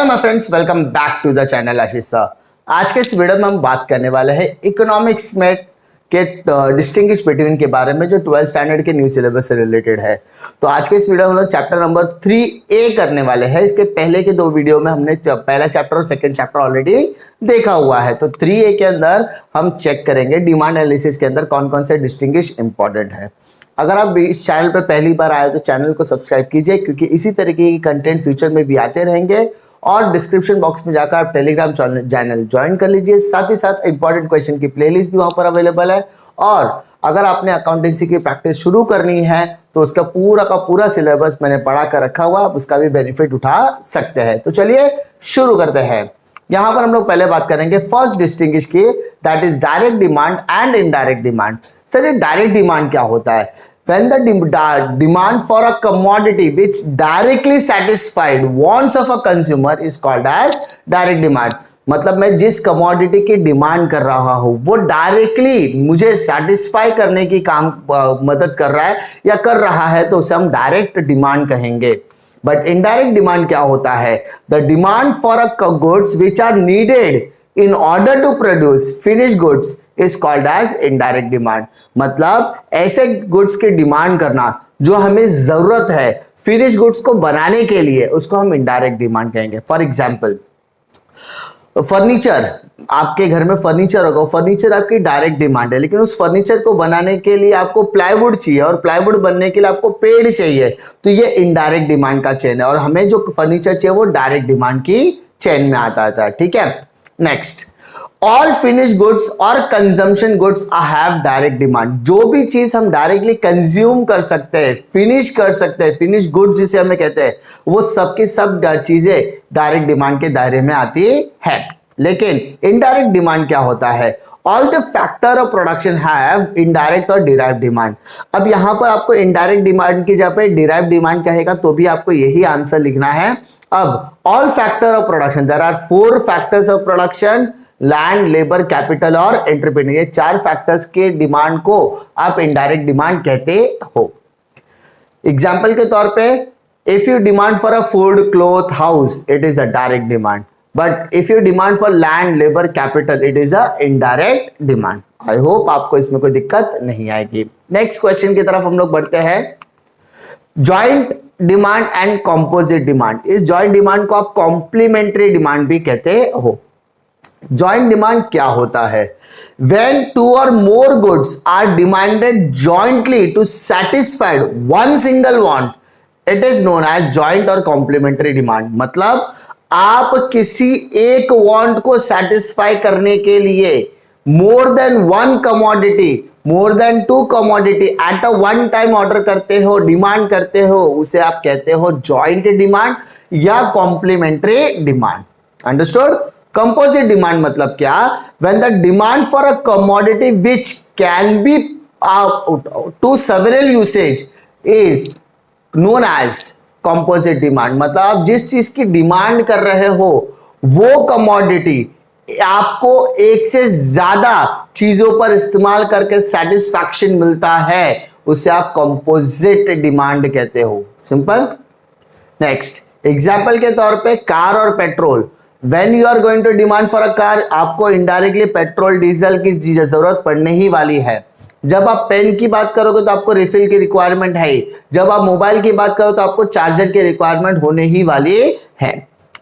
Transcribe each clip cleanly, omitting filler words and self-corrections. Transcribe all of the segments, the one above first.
Hello my friends, welcome back to the channel Ashish sir. आज के इस वीडियो में हम बात करने वाले हैं इकोनॉमिक्स में के डिस्टिंग्विश बिटवीन के बारे में, जो 12th स्टैंडर्ड के न्यू सिलेबस से रिलेटेड है। तो आज के इस वीडियो में हम लोग चैप्टर नंबर 3A करने वाले हैं। इसके पहले के दो वीडियो में हमने पहला चैप्टर और सेकंड चैप्टर ऑलरेडी देखा हुआ है। तो 3A के अंदर हम चेक करेंगे डिमांड एनालिसिस के अंदर कौन कौन से डिस्टिंग्विश इंपॉर्टेंट है। अगर आप इस चैनल पर पहली बार आए तो चैनल को सब्सक्राइब कीजिए, क्योंकि इसी तरीके की कंटेंट फ्यूचर में भी आते रहेंगे। और डिस्क्रिप्शन बॉक्स में जाकर आप टेलीग्राम चैनल ज्वाइन कर लीजिए। साथ ही साथ इंपॉर्टेंट क्वेश्चन की प्लेलिस्ट भी वहां पर अवेलेबल है। और अगर आपने अकाउंटेंसी की प्रैक्टिस शुरू करनी है तो उसका पूरा का पूरा सिलेबस मैंने पढ़ा कर रखा हुआ, आप उसका भी बेनिफिट उठा सकते हैं। तो चलिए शुरू करते हैं। यहां पर हम लोग पहले बात करेंगे फर्स्ट डिस्टिंग्विश की, that is direct demand and indirect demand. Sir, ये डायरेक्ट डिमांड क्या होता है? When the demand for a commodity which directly satisfied wants of a consumer is called as direct demand। मतलब मैं जिस commodity की demand कर रहा हूं वो डायरेक्टली मुझे सेटिस्फाई करने की मदद कर रहा है या कर रहा है, तो उसे हम डायरेक्ट डिमांड कहेंगे। बट इनडायरेक्ट डिमांड क्या होता है? The demand for a goods which are needed in order to produce finished goods is called as indirect demand। मतलब ऐसे गुड्स की डिमांड करना जो हमें जरूरत है फिनिश गुड्स को बनाने के लिए, उसको हम इनडायरेक्ट डिमांड कहेंगे। फॉर एग्जांपल, फर्नीचर, आपके घर में फर्नीचर होगा, फर्नीचर आपकी डायरेक्ट डिमांड है, लेकिन उस फर्नीचर को बनाने के लिए आपको प्लाईवुड चाहिए और प्लाईवुड बनने के लिए आपको पेड़ चाहिए, तो ये इनडायरेक्ट डिमांड का चेन है। और हमें जो फर्नीचर चाहिए वो डायरेक्ट डिमांड की चेन में आता था। ठीक है, नेक्स्ट, ऑल फिनिश गुड्स और consumption goods have direct demand. जो भी चीज हम डायरेक्टली कंज्यूम कर सकते हैं, फिनिश कर सकते हैं, फिनिश गुड्स जिसे हमें कहते हैं, वो सबकी सब चीजें डायरेक्ट डिमांड के दायरे में आती है। लेकिन इनडायरेक्ट डिमांड क्या होता है? All the factor of production have indirect और डिराइव्ड डिमांड। अब यहां पर आपको इनडायरेक्ट डिमांड की जगह पे डिराइव्ड डिमांड कहेगा तो भी आपको यही आंसर लिखना है। अब all factor of production, there are 4 factors of production, land, labour, capital और एंटरप्रेन्योर। ये 4 फैक्टर्स के डिमांड को आप इनडायरेक्ट डिमांड कहते हो। एग्जाम्पल के तौर पे, if you demand for a food, cloth, house, it is a direct demand. But if you demand for land, labour, capital, it is a indirect demand. I hope आपको इसमें कोई दिक्कत नहीं आएगी। नेक्स्ट क्वेश्चन की तरफ हम लोग बढ़ते हैं। Joint demand and composite demand. इस जॉइंट डिमांड को आप कॉम्प्लीमेंट्री डिमांड भी कहते हो। जॉइंट डिमांड क्या होता है? When 2 or more goods are demanded jointly to satisfy one single want, it is known as joint or complementary demand। मतलब आप किसी एक वांट को सेटिस्फाई करने के लिए more than one commodity, more than 2 commodity at a one time order करते हो, डिमांड करते हो, उसे आप कहते हो जॉइंट डिमांड या complementary demand. Understood? Composite demand मतलब क्या? When the demand for a commodity which can be to several usage is known as composite demand. मतलब आप जिस चीज की डिमांड कर रहे हो वो कमोडिटी आपको एक से ज्यादा चीजों पर इस्तेमाल करके सेटिस्फैक्शन मिलता है, उसे आप कंपोजिट डिमांड कहते हो। सिंपल। नेक्स्ट, एग्जाम्पल के तौर पे कार और petrol. When you are going to demand for a car, आपको इनडायरेक्टली पेट्रोल डीजल की जरूरत पड़ने ही वाली है। जब आप पेन की बात करोगे तो आपको रिफिल की रिक्वायरमेंट है ही। जब आप मोबाइल की बात करो तो आपको चार्जर की रिक्वायरमेंट होने ही वाली है।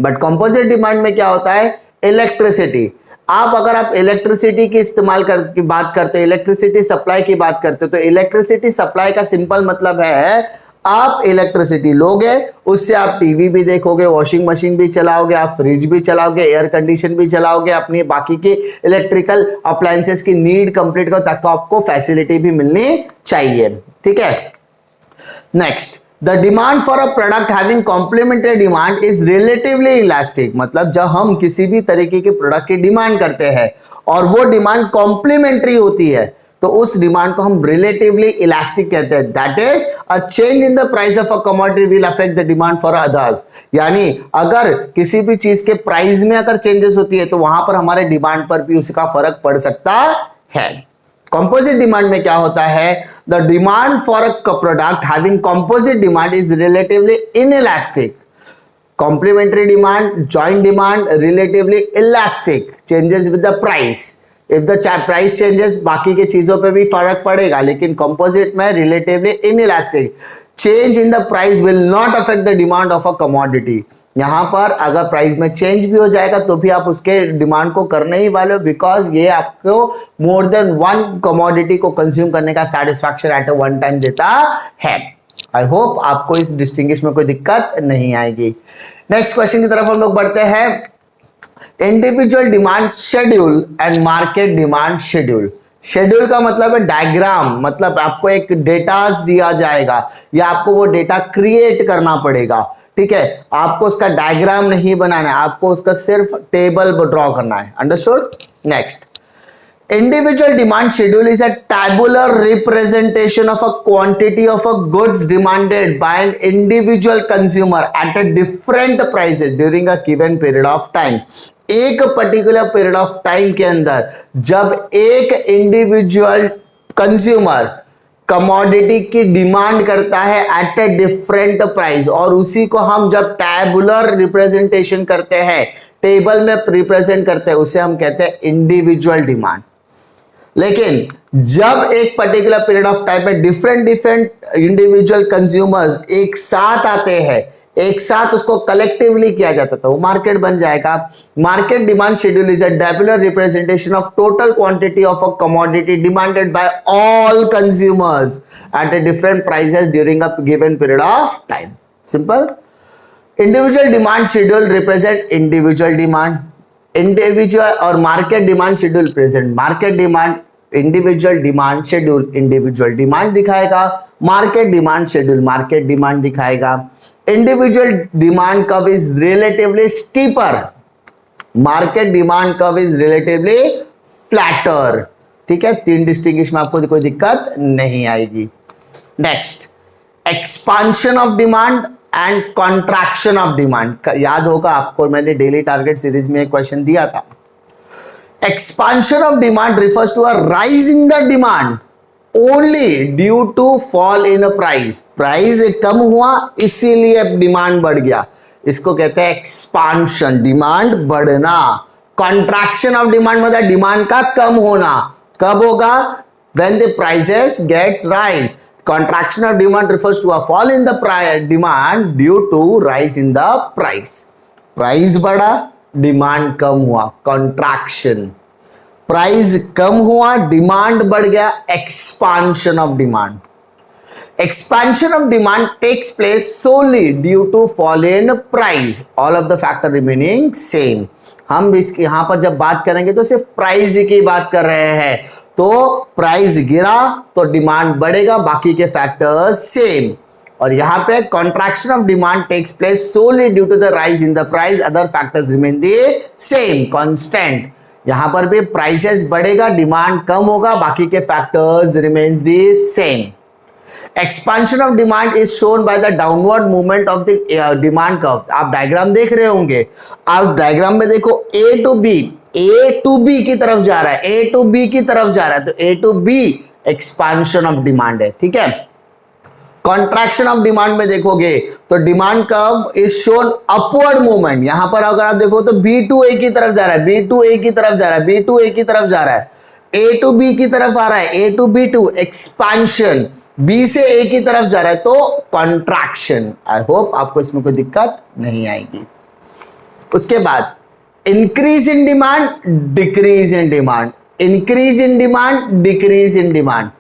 बट कंपोजिट डिमांड में क्या होता है? इलेक्ट्रिसिटी। अगर आप इलेक्ट्रिसिटी की इस्तेमाल की बात करते हो, इलेक्ट्रिसिटी सप्लाई की बात करते हो, तो इलेक्ट्रिसिटी सप्लाई का सिंपल मतलब है आप इलेक्ट्रिसिटी लोगे, उससे आप टीवी भी देखोगे, वॉशिंग मशीन भी चलाओगे, आप फ्रिज भी चलाओगे, एयर कंडीशन भी चलाओगे, अपनी बाकी की इलेक्ट्रिकल अप्लायंसेस की नीड कंप्लीट करो ताकि आपको फैसिलिटी भी मिलनी चाहिए। ठीक है, next, the demand for a product having complementary demand is relatively elastic. मतलब जब हम किसी भी तरीके के प्रोडक्ट की डिमांड करते हैं और वो डिमांड कॉम्प्लीमेंट्री होती है तो उस डिमांड को हम रिलेटिवली इलास्टिक कहते हैं। That is a change in the price of a commodity will affect the demand for others. यानी अगर किसी भी चीज के प्राइस में अगर चेंजेस होती है तो वहां पर हमारे डिमांड पर भी उसका फर्क पड़ सकता है। कंपोजिट डिमांड में क्या होता है? The demand for a product having composite demand is relatively inelastic. Complementary demand, joint demand, relatively elastic, changes with the price. If the price changes बाकी के चीजों पे भी फर्क पड़ेगा, लेकिन कंपोजिट में relatively inelastic. Change in the price will not affect the demand of a commodity. यहां पर अगर प्राइस में चेंज भी हो जाएगा तो भी आप उसके डिमांड को करने ही वाले हो, बिकॉज ये आपको मोर देन वन कमोडिटी को कंज्यूम करने का satisfaction eight a one time देता है। आई होप आपको इस डिस्टिंग्विश में कोई दिक्कत नहीं आएगी। नेक्स्ट क्वेश्चन की तरफ हम लोग बढ़ते हैं। Individual demand schedule and market demand schedule. Schedule का मतलब है डायग्राम, मतलब आपको एक डेटास दिया जाएगा या आपको वो डेटा क्रिएट करना पड़ेगा, ठीक है। आपको उसका डायग्राम नहीं बनाना है, आपको उसका सिर्फ टेबल ड्रॉ करना है। Understood? Next, individual demand schedule is a tabular representation of a quantity of a goods demanded by an individual consumer at a different prices during a given period of time। एक particular period of time के अंदर जब एक individual consumer commodity की demand करता है eight a different price, और उसी को हम जब टैबुलर रिप्रेजेंटेशन करते हैं, टेबल में रिप्रेजेंट करते हैं, उसे हम कहते हैं इंडिविजुअल डिमांड। लेकिन जब एक पर्टिकुलर पीरियड ऑफ टाइम में डिफरेंट इंडिविजुअल कंज्यूमर्स एक साथ आते हैं, एक साथ उसको कलेक्टिवली किया जाता था, वो मार्केट बन जाएगा। Market demand schedule is a tabular representation of total quantity of a commodity demanded by all consumers at a different prices during a given period of time. Simple. Individual demand schedule represent individual demand, individual और market demand schedule present market demand, individual demand schedule individual demand दिखाएगा, market demand schedule market demand दिखाएगा। Individual demand curve is relatively steeper, market demand curve is relatively flatter, ठीक है। तीन distinguish में आपको कोई दिक्कत नहीं आएगी। Next, expansion of demand and contraction of demand. याद होगा आपको, मैंने डेली टारगेट सीरीज में एक क्वेश्चन दिया था। Expansion of demand refers to a rise in the demand only due to fall in a price. Price कम हुआ इसीलिए डिमांड बढ़ गया, इसको कहते हैं एक्सपांशन, डिमांड बढ़ना। कॉन्ट्रैक्शन ऑफ डिमांड मतलब डिमांड का कम होना। कब होगा? When the prices gets rise. Contraction of demand refers to a fall in the demand due to rise in the price। Price बढ़ा, डिमांड कम हुआ, कॉन्ट्रैक्शन। प्राइस कम हुआ, डिमांड बढ़ गया, expansion of demand. Expansion of demand takes place solely due to fall in price, all of the factor remaining same। हम इसकी यहां पर जब बात करेंगे तो सिर्फ प्राइस की बात कर रहे हैं, तो प्राइस गिरा तो डिमांड बढ़ेगा, बाकी के फैक्टर्स सेम। और यहां पे contraction of demand takes place solely due to the rise in the price, other factors remain the same, constant. यहां पर भी प्राइसेस बढ़ेगा, डिमांड कम होगा, बाकी के factors remains the same. Expansion of demand is shown by the downward movement of the demand curve. आप diagram देख रहे होंगे, आप डायग्राम में देखो ए टू बी की तरफ जा रहा है, ए टू बी की तरफ जा रहा है, तो A to B expansion of demand है, ठीक है। कॉन्ट्रैक्शन ऑफ डिमांड में देखोगे तो demand curve is shown upward movement. यहां पर अगर आप देखो तो बी टू ए की तरफ जा रहा है, बी टू ए की तरफ जा रहा है, बी टू ए की तरफ जा रहा है, ए टू बी की तरफ आ रहा है, A to B to expansion, B से ए की तरफ जा रहा है तो कॉन्ट्रैक्शन। आई होप आपको इसमें कोई दिक्कत नहीं आएगी। उसके बाद increase in demand, decrease in demand, increase in demand, decrease in demand.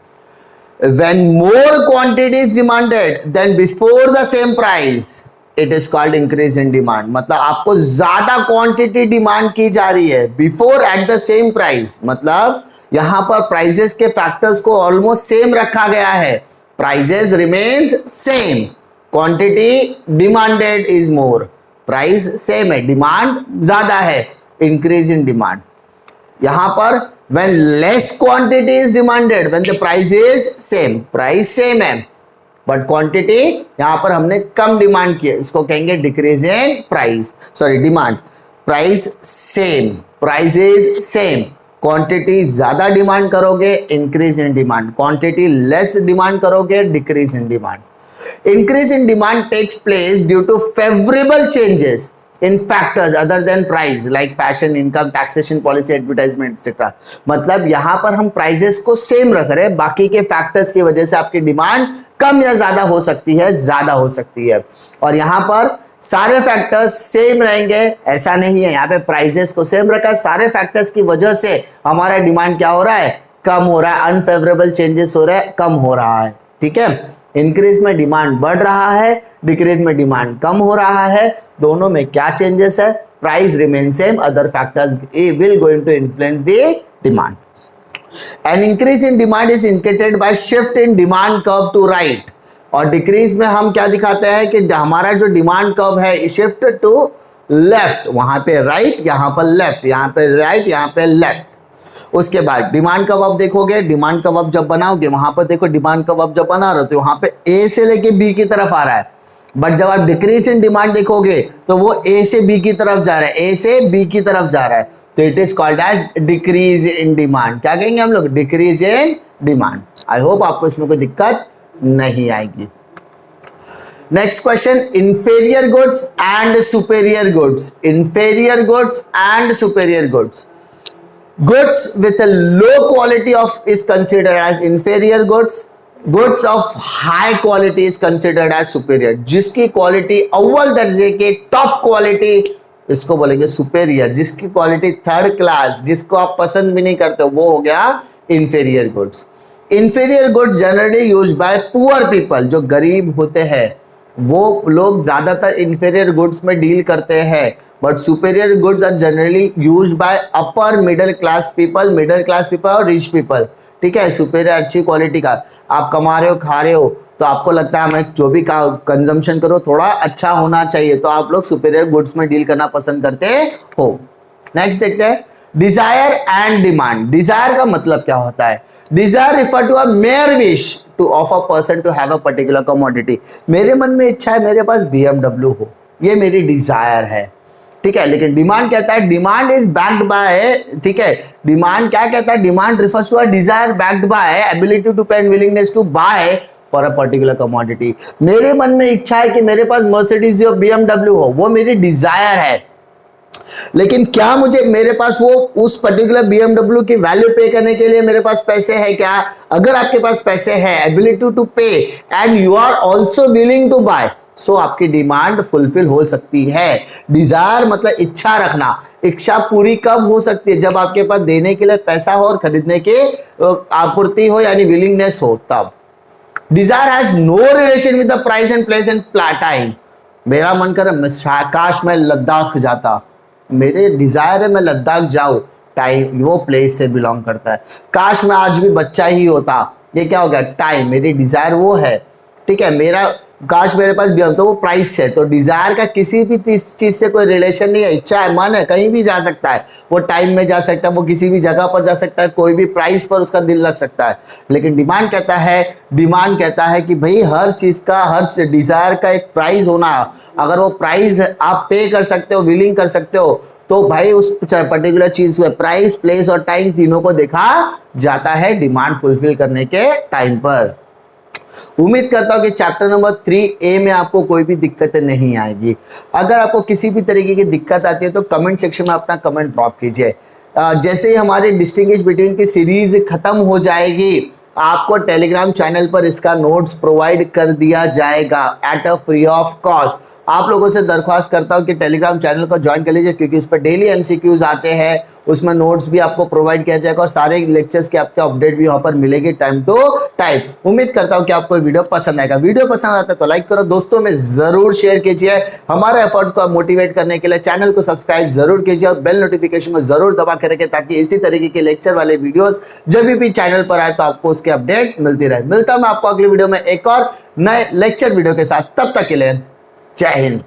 When more quantity is demanded than before the same price, it is called increase in demand। मतलब आपको ज्यादा क्वांटिटी डिमांड की जा रही है before at the same price, मतलब यहां पर प्राइसेस के फैक्टर्स को ऑलमोस्ट सेम रखा गया है, prices remains same, quantity demanded is more, price same है, डिमांड ज्यादा है, इंक्रीज इन डिमांड। यहां पर when less quantity is demanded, when the price is same, price same है but quantity यहां पर हमने कम डिमांड किया, इसको कहेंगे decrease in price, sorry demand. Price same, price is same, quantity ज्यादा डिमांड करोगे increase in demand, quantity less demand करोगे decrease in demand. Increase in demand takes place due to favorable changes in factors other than price like fashion, income, taxation policy, advertisement etc. मतलब यहां पर हम prices को same रख रहे हैं, बाकी के फैक्टर्स की वजह से आपकी डिमांड कम या ज्यादा हो सकती है, ज्यादा हो सकती है। और यहां पर सारे फैक्टर्स सेम रहेंगे ऐसा नहीं है, यहाँ पे प्राइजेस को सेम रखा है, सारे फैक्टर्स की वजह से हमारा डिमांड क्या हो रहा है, कम हो रहा है, अनफेवरेबल चेंजेस हो रहे हैं, कम हो रहा है। ठीक है, इंक्रीज में डिमांड बढ़ रहा है, डिक्रीज में डिमांड कम हो रहा है, दोनों में क्या चेंजेस है, price remain same, other factors will going to influence the demand. An increase in demand is indicated by shift in demand curve to right, और डिक्रीज में हम क्या दिखाते हैं कि हमारा जो डिमांड कर्व है शिफ्ट टू लेफ्ट, वहां पे राइट, यहां पर लेफ्ट, यहां पे राइट, यहां पे लेफ्ट। उसके बाद डिमांड कर्व आप देखोगे, डिमांड कर्व आप जब बनाओगे वहां पर देखो, डिमांड कर्व आप जब बना रहे हो तो वहां पे ए से लेके बी की तरफ आ रहा है, बट जब आप डिक्रीज इन डिमांड देखोगे तो वो ए से बी की तरफ जा रहा है, ए से बी की तरफ जा रहा है, तो it is called as decrease in demand. क्या कहेंगे हम लोग, decrease in demand. I hope आपको इसमें कोई दिक्कत नहीं आएगी। Next question, inferior goods and superior goods, inferior goods and superior goods. Goods with a low quality of is considered as inferior goods. Goods of high quality is considered as superior. जिसकी quality अव्वल दर्जे के top quality, इसको बोलेंगे superior. जिसकी quality third class, जिसको आप पसंद भी नहीं करते, वो हो गया inferior goods. Inferior goods generally used bye poor people, जो गरीब होते हैं वो लोग ज्यादातर इंफीरियर गुड्स में डील करते हैं, but superior goods are generally used by upper middle class people, middle class people और रिच पीपल। ठीक है, सुपेरियर अच्छी क्वालिटी का आप कमा रहे हो, खा रहे हो, तो आपको लगता है मैं जो भी कंजम्पशन करो थोड़ा अच्छा होना चाहिए, तो आप लोग सुपेरियर गुड्स में डील करना पसंद करते हो। नेक्स्ट देखते हैं, डिजायर एंड डिमांड। डिजायर का मतलब क्या होता है, desire refer to a mere wish to of a person to have a particular commodity. मेरे मन में इच्छा है मेरे पास BMW हो, ये मेरी डिजायर है। ठीक है, लेकिन डिमांड कहता है, डिमांड इज बैक्ड बाय, ठीक है, डिमांड क्या कहता है, demand refers to a desire backed by ability to pay and willingness to buy for a particular commodity. मेरे मन में इच्छा है कि मेरे पास मर्सिडीज या BMW हो, वो मेरी डिजायर है, लेकिन क्या मुझे मेरे पास वो उस पर्टिकुलर BMW की वैल्यू पे करने के लिए मेरे पास पैसे है क्या? अगर आपके पास पैसे है, ability to pay and you are also willing to buy, so आपकी डिमांड फुलफिल हो सकती है। डिजायर मतलब इच्छा रखना। इच्छा पूरी कब हो सकती है, जब आपके पास देने के लिए पैसा हो और खरीदने की आपूर्ति हो, यानी विलिंगनेस हो, तब। Desire has no relation with the price and place and time. मेरा मन कर काश मैं लद्दाख जाता, मेरे डिजायर है मैं लद्दाख जाऊं, टाइम वो प्लेस से बिलोंग करता है। काश मैं आज भी बच्चा ही होता, ये क्या हो गया, टाइम, मेरी डिजायर वो है। ठीक है, मेरा काश मेरे पास भी, तो वो प्राइस है। तो डिजायर का किसी भी चीज से कोई रिलेशन नहीं है। इच्छा है, मन है, कहीं भी जा सकता है, वो टाइम में जा सकता है, वो किसी भी जगह पर जा सकता है, कोई भी प्राइस पर उसका दिल लग सकता है। लेकिन डिमांड कहता है कि भाई हर चीज का, हर डिजायर का एक प्राइस होना। अगर वो प्राइस आप पे कर सकते हो, विलिंग कर सकते हो, तो भाई उस पर्टिकुलर चीज में प्राइस, प्लेस और टाइम तीनों को देखा जाता है डिमांड फुलफिल करने के टाइम पर। उम्मीद करता हूं कि चैप्टर नंबर 3A में आपको कोई भी दिक्कत नहीं आएगी। अगर आपको किसी भी तरीके की दिक्कत आती है तो कमेंट सेक्शन में अपना कमेंट ड्रॉप कीजिए। जैसे ही हमारे डिस्टिंग्विश बिटवीन की सीरीज खत्म हो जाएगी, आपको टेलीग्राम चैनल पर इसका नोट्स प्रोवाइड कर दिया जाएगा at a free of cost. आप लोगों से दरख्वास्त करता हूं कि टेलीग्राम चैनल को ज्वाइन कर लीजिए, क्योंकि उस पर डेली MCQs आते हैं, उसमें नोट्स भी आपको प्रोवाइड किया जाएगा और सारे लेक्चर्स के आपके अपडेट भी वहां पर मिलेगी टाइम टू टाइम। उम्मीद करता हूं कि आपको वीडियो पसंद आएगा। वीडियो पसंद आता है तो लाइक करो, दोस्तों में जरूर शेयर कीजिए। हमारे एफर्ट्स को मोटिवेट करने के लिए चैनल को सब्सक्राइब जरूर कीजिए और बेल नोटिफिकेशन को जरूर दबा के रखें, ताकि इसी तरीके के लेक्चर वाले वीडियोस जब भी चैनल पर आए तो आपको उसके अपडेट मिलती रहे। मिलता हूं मैं आपको अगली वीडियो में एक और नए लेक्चर वीडियो के साथ। तब तक के लिए जय हिंद।